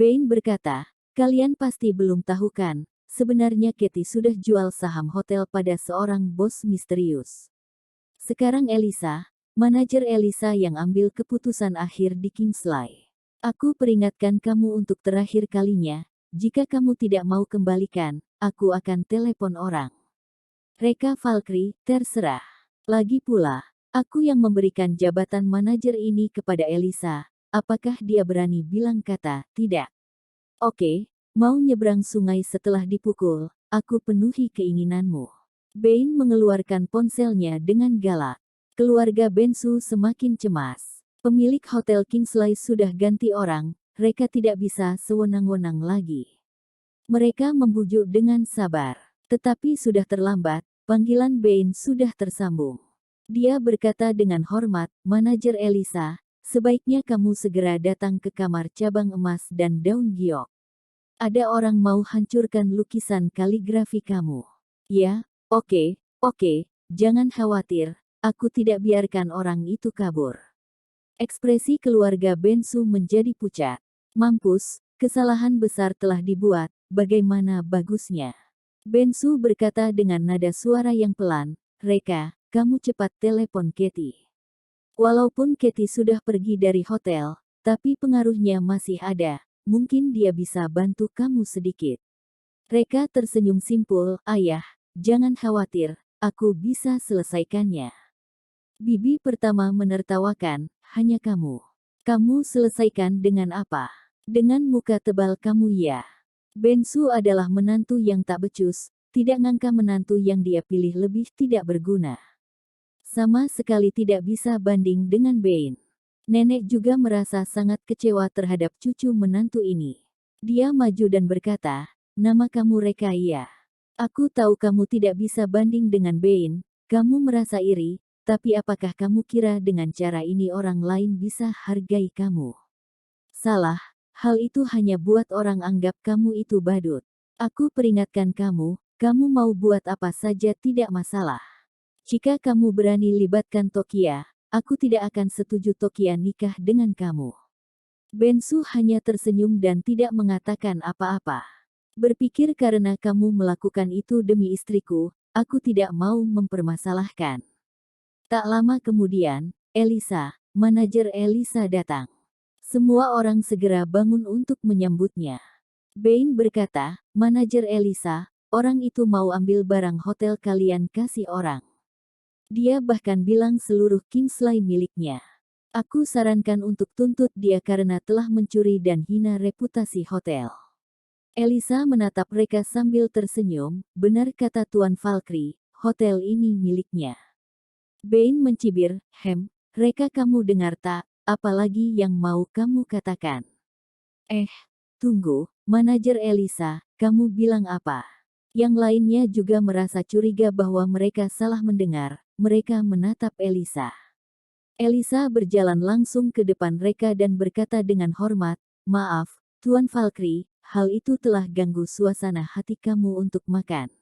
Bain berkata, kalian pasti belum tahu kan, sebenarnya Katie sudah jual saham hotel pada seorang bos misterius. Sekarang Elisa, manajer Elisa yang ambil keputusan akhir di Kingsley. Aku peringatkan kamu untuk terakhir kalinya, jika kamu tidak mau kembalikan, aku akan telepon orang. Reka Valkyrie, terserah. Lagi pula, aku yang memberikan jabatan manajer ini kepada Elisa, apakah dia berani bilang kata tidak? Oke, mau nyebrang sungai setelah dipukul, aku penuhi keinginanmu. Bain mengeluarkan ponselnya dengan galak. Keluarga Bensu semakin cemas. Pemilik Hotel Kingsley sudah ganti orang, mereka tidak bisa sewenang-wenang lagi. Mereka membujuk dengan sabar. Tetapi sudah terlambat, panggilan Bain sudah tersambung. Dia berkata dengan hormat, manajer Elisa, sebaiknya kamu segera datang ke kamar cabang emas dan daun giok. Ada orang mau hancurkan lukisan kaligrafi kamu. Ya, oke, jangan khawatir, aku tidak biarkan orang itu kabur. Ekspresi keluarga Bensu menjadi pucat. Mampus, kesalahan besar telah dibuat, bagaimana bagusnya. Bensu berkata dengan nada suara yang pelan, Reka, kamu cepat telepon Katie. Walaupun Katie sudah pergi dari hotel, tapi pengaruhnya masih ada, mungkin dia bisa bantu kamu sedikit. Reka tersenyum simpul, ayah, jangan khawatir, aku bisa selesaikannya. Bibi pertama menertawakan, hanya kamu. Kamu selesaikan dengan apa? Dengan muka tebal kamu ya. Bensu adalah menantu yang tak becus, tidak ngangka menantu yang dia pilih lebih tidak berguna. Sama sekali tidak bisa banding dengan Bain. Nenek juga merasa sangat kecewa terhadap cucu menantu ini. Dia maju dan berkata, nama kamu Reka iya. Aku tahu kamu tidak bisa banding dengan Bain, kamu merasa iri, tapi apakah kamu kira dengan cara ini orang lain bisa hargai kamu? Salah. Hal itu hanya buat orang anggap kamu itu badut. Aku peringatkan kamu, kamu mau buat apa saja tidak masalah. Jika kamu berani libatkan Tokia, aku tidak akan setuju Tokia nikah dengan kamu. Bensu hanya tersenyum dan tidak mengatakan apa-apa. Berpikir karena kamu melakukan itu demi istriku, aku tidak mau mempermasalahkan. Tak lama kemudian, Elisa, manajer Elisa datang. Semua orang segera bangun untuk menyambutnya. Bain berkata, manajer Elisa, orang itu mau ambil barang hotel kalian kasih orang. Dia bahkan bilang seluruh Kingsley miliknya. Aku sarankan untuk tuntut dia karena telah mencuri dan hina reputasi hotel. Elisa menatap mereka sambil tersenyum, benar kata Tuan Valkyrie, hotel ini miliknya. Bain mencibir, Reka kamu dengar tak? Apalagi yang mau kamu katakan? Tunggu, manajer Elisa, kamu bilang apa? Yang lainnya juga merasa curiga bahwa mereka salah mendengar, mereka menatap Elisa. Elisa berjalan langsung ke depan mereka dan berkata dengan hormat, maaf, Tuan Valkyrie, hal itu telah ganggu suasana hati kamu untuk makan.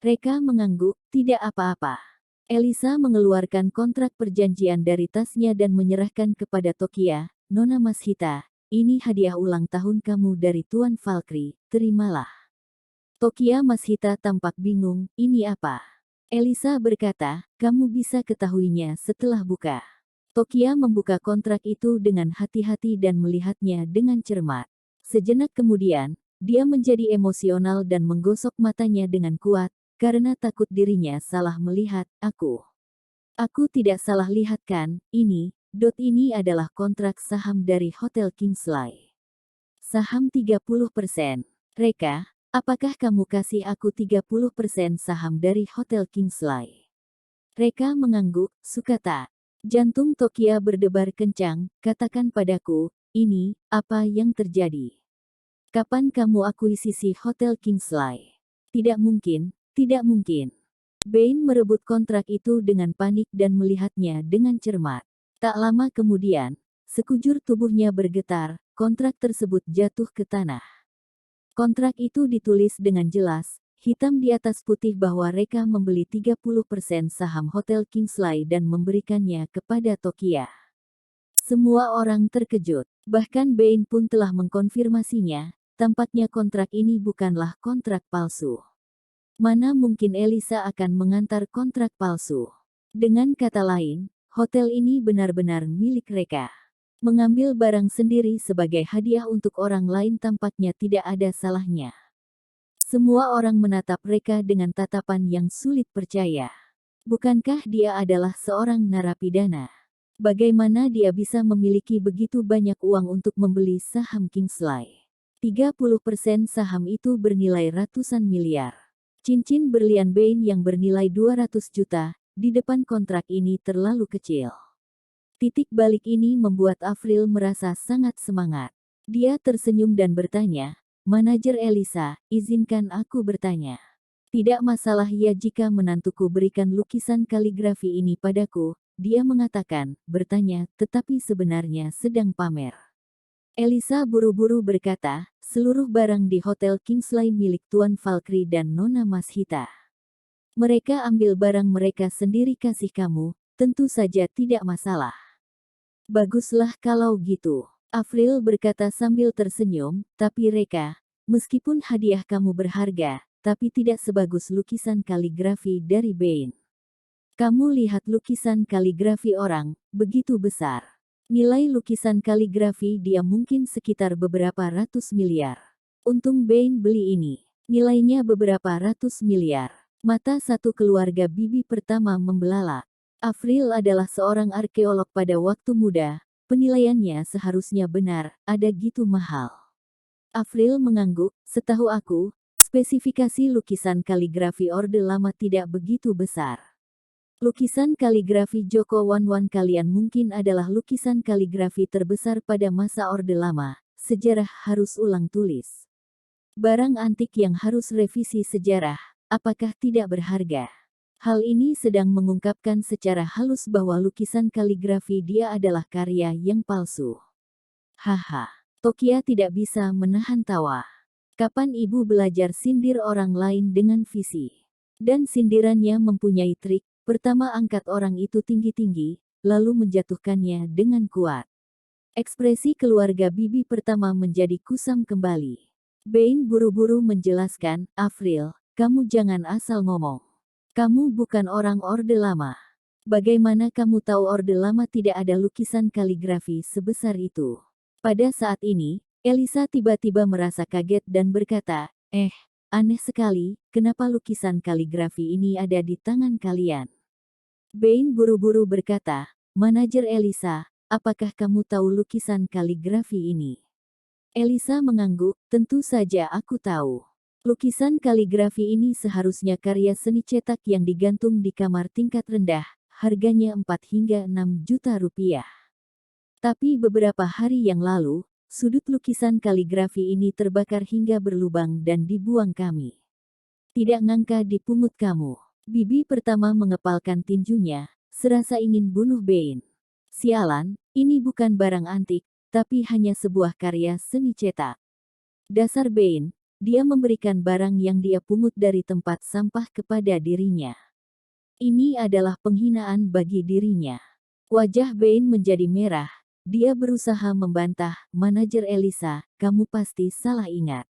Reka mengangguk, tidak apa-apa. Elisa mengeluarkan kontrak perjanjian dari tasnya dan menyerahkan kepada Tokia, Nona Mashita, ini hadiah ulang tahun kamu dari Tuan Valkyrie, terimalah. Tokia Mashita tampak bingung, ini apa? Elisa berkata, kamu bisa ketahuinya setelah buka. Tokia membuka kontrak itu dengan hati-hati dan melihatnya dengan cermat. Sejenak kemudian, dia menjadi emosional dan menggosok matanya dengan kuat, karena takut dirinya salah melihat, Aku tidak salah lihat kan, ini adalah kontrak saham dari Hotel Kingsley. Saham 30%. Reka, apakah kamu kasih aku 30% saham dari Hotel Kingsley? Reka mengangguk, suka tak? Jantung Tokia berdebar kencang, katakan padaku, ini, apa yang terjadi? Kapan kamu akuisisi Hotel Kingsley? Tidak mungkin. Tidak mungkin. Bain merebut kontrak itu dengan panik dan melihatnya dengan cermat. Tak lama kemudian, sekujur tubuhnya bergetar, kontrak tersebut jatuh ke tanah. Kontrak itu ditulis dengan jelas, hitam di atas putih bahwa Reka membeli 30% saham Hotel Kingsley dan memberikannya kepada Tokia. Semua orang terkejut. Bahkan Bain pun telah mengkonfirmasinya, tampaknya kontrak ini bukanlah kontrak palsu. Mana mungkin Elisa akan mengantar kontrak palsu? Dengan kata lain, hotel ini benar-benar milik mereka. Mengambil barang sendiri sebagai hadiah untuk orang lain tampaknya tidak ada salahnya. Semua orang menatap mereka dengan tatapan yang sulit percaya. Bukankah dia adalah seorang narapidana? Bagaimana dia bisa memiliki begitu banyak uang untuk membeli saham Kingsley? 30% saham itu bernilai ratusan miliar. Cincin berlian Bain yang bernilai 200 juta, di depan kontrak ini terlalu kecil. Titik balik ini membuat Avril merasa sangat semangat. Dia tersenyum dan bertanya, "Manajer Elisa, izinkan aku bertanya. Tidak masalah ya jika menantuku berikan lukisan kaligrafi ini padaku," dia mengatakan, bertanya, tetapi sebenarnya sedang pamer. Elisa buru-buru berkata, "Seluruh barang di Hotel Kingsley milik Tuan Valkyrie dan Nona Mashita. Mereka ambil barang mereka sendiri kasih kamu, tentu saja tidak masalah." "Baguslah kalau gitu," Avril berkata sambil tersenyum, "tapi Reka, meskipun hadiah kamu berharga, tapi tidak sebagus lukisan kaligrafi dari Bain. Kamu lihat lukisan kaligrafi orang, begitu besar. Nilai lukisan kaligrafi dia mungkin sekitar beberapa ratus miliar. Untung Bain beli ini. Nilainya beberapa ratus miliar." Mata satu keluarga bibi pertama membelalak. Avril adalah seorang arkeolog pada waktu muda, penilaiannya seharusnya benar, ada gitu mahal. Avril mengangguk, "Setahu aku, spesifikasi lukisan kaligrafi Orde Lama tidak begitu besar. Lukisan kaligrafi Joko Wanwan kalian mungkin adalah lukisan kaligrafi terbesar pada masa Orde Lama, sejarah harus ulang tulis. Barang antik yang harus revisi sejarah, apakah tidak berharga?" Hal ini sedang mengungkapkan secara halus bahwa lukisan kaligrafi dia adalah karya yang palsu. Haha, Tokia tidak bisa menahan tawa. Kapan ibu belajar sindir orang lain dengan visi? Dan sindirannya mempunyai trik, pertama angkat orang itu tinggi-tinggi, lalu menjatuhkannya dengan kuat. Ekspresi keluarga bibi pertama menjadi kusam kembali. Bain buru-buru menjelaskan, "Avril, kamu jangan asal ngomong. Kamu bukan orang Orde Lama. Bagaimana kamu tahu Orde Lama tidak ada lukisan kaligrafi sebesar itu?" Pada saat ini, Elisa tiba-tiba merasa kaget dan berkata, aneh sekali, kenapa lukisan kaligrafi ini ada di tangan kalian?" Bain buru-buru berkata, "Manajer Elisa, apakah kamu tahu lukisan kaligrafi ini?" Elisa mengangguk, "Tentu saja aku tahu. Lukisan kaligrafi ini seharusnya karya seni cetak yang digantung di kamar tingkat rendah, harganya 4 hingga 6 juta rupiah. Tapi beberapa hari yang lalu, sudut lukisan kaligrafi ini terbakar hingga berlubang dan dibuang kami. Tidak ngangka dipungut kamu." Bibi pertama mengepalkan tinjunya, serasa ingin bunuh Bain. "Sialan, ini bukan barang antik, tapi hanya sebuah karya seni cetak. Dasar Bain, dia memberikan barang yang dia pungut dari tempat sampah kepada dirinya. Ini adalah penghinaan bagi dirinya." Wajah Bain menjadi merah. Dia berusaha membantah, "Manajer Elisa, kamu pasti salah ingat.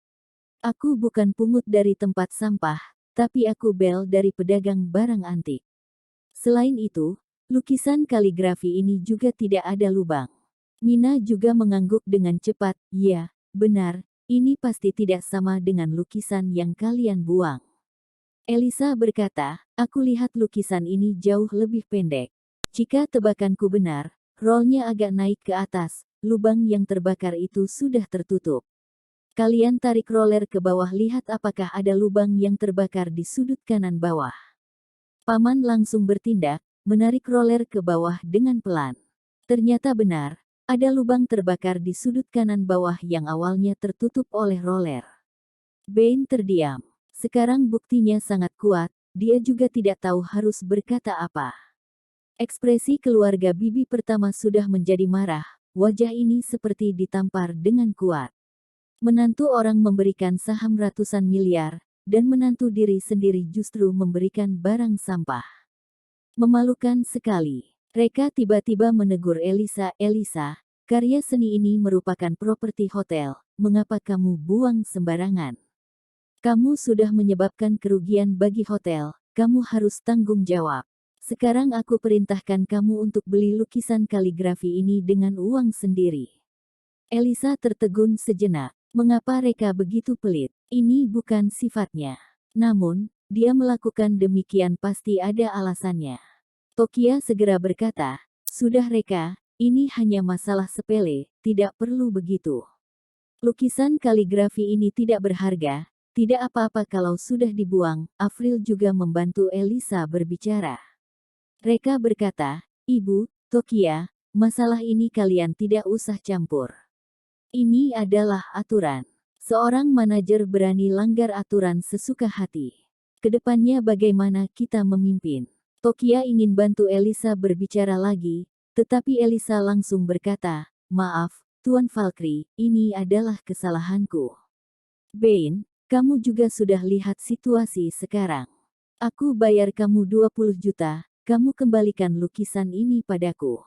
Aku bukan pungut dari tempat sampah, tapi aku bel dari pedagang barang antik. Selain itu, lukisan kaligrafi ini juga tidak ada lubang." Mina juga mengangguk dengan cepat, "Ya, benar. Ini pasti tidak sama dengan lukisan yang kalian buang." Elisa berkata, "Aku lihat lukisan ini jauh lebih pendek. Jika tebakanku benar, rollnya agak naik ke atas, lubang yang terbakar itu sudah tertutup. Kalian tarik roller ke bawah lihat apakah ada lubang yang terbakar di sudut kanan bawah." Paman langsung bertindak, menarik roller ke bawah dengan pelan. Ternyata benar. Ada lubang terbakar di sudut kanan bawah yang awalnya tertutup oleh roller. Bain terdiam. Sekarang buktinya sangat kuat, dia juga tidak tahu harus berkata apa. Ekspresi keluarga bibi pertama sudah menjadi marah, wajah ini seperti ditampar dengan kuat. Menantu orang memberikan saham ratusan miliar, dan menantu diri sendiri justru memberikan barang sampah. Memalukan sekali. Reka tiba-tiba menegur Elisa, "Elisa, karya seni ini merupakan properti hotel, mengapa kamu buang sembarangan? Kamu sudah menyebabkan kerugian bagi hotel, kamu harus tanggung jawab. Sekarang aku perintahkan kamu untuk beli lukisan kaligrafi ini dengan uang sendiri." Elisa tertegun sejenak. Mengapa Reka begitu pelit? Ini bukan sifatnya. Namun, dia melakukan demikian pasti ada alasannya. Tokia segera berkata, "Sudah Reka, ini hanya masalah sepele, tidak perlu begitu. Lukisan kaligrafi ini tidak berharga, tidak apa-apa kalau sudah dibuang." Avril juga membantu Elisa berbicara. Reka berkata, "Ibu, Tokia, masalah ini kalian tidak usah campur. Ini adalah aturan. Seorang manajer berani langgar aturan sesuka hati. Kedepannya bagaimana kita memimpin?" Tokia ingin bantu Elisa berbicara lagi, tetapi Elisa langsung berkata, "Maaf, Tuan Valkyrie, ini adalah kesalahanku. Bain, kamu juga sudah lihat situasi sekarang. Aku bayar kamu 20 juta, kamu kembalikan lukisan ini padaku."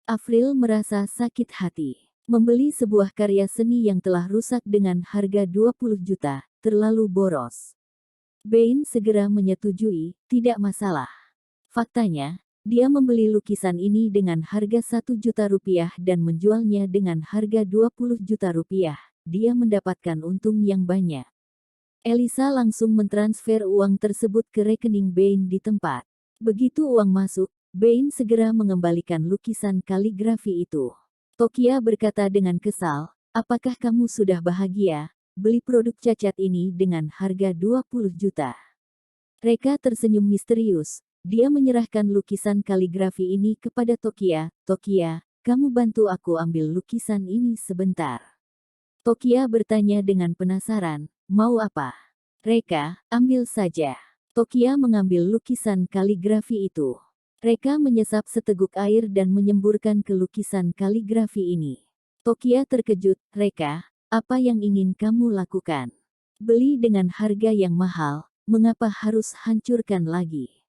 Avril merasa sakit hati. Membeli sebuah karya seni yang telah rusak dengan harga 20 juta, terlalu boros. Bain segera menyetujui, "Tidak masalah." Faktanya, dia membeli lukisan ini dengan harga 1 juta rupiah dan menjualnya dengan harga 20 juta rupiah. Dia mendapatkan untung yang banyak. Elisa langsung mentransfer uang tersebut ke rekening Bain di tempat. Begitu uang masuk, Bain segera mengembalikan lukisan kaligrafi itu. Tokia berkata dengan kesal, "Apakah kamu sudah bahagia, beli produk cacat ini dengan harga 20 juta? Reka tersenyum misterius. Dia menyerahkan lukisan kaligrafi ini kepada Tokia. "Tokia, kamu bantu aku ambil lukisan ini sebentar." Tokia bertanya dengan penasaran, "Mau apa?" "Reka, ambil saja." Tokia mengambil lukisan kaligrafi itu. Reka menyesap seteguk air dan menyemburkan ke lukisan kaligrafi ini. Tokia terkejut, "Reka, apa yang ingin kamu lakukan? Beli dengan harga yang mahal, mengapa harus hancurkan lagi?"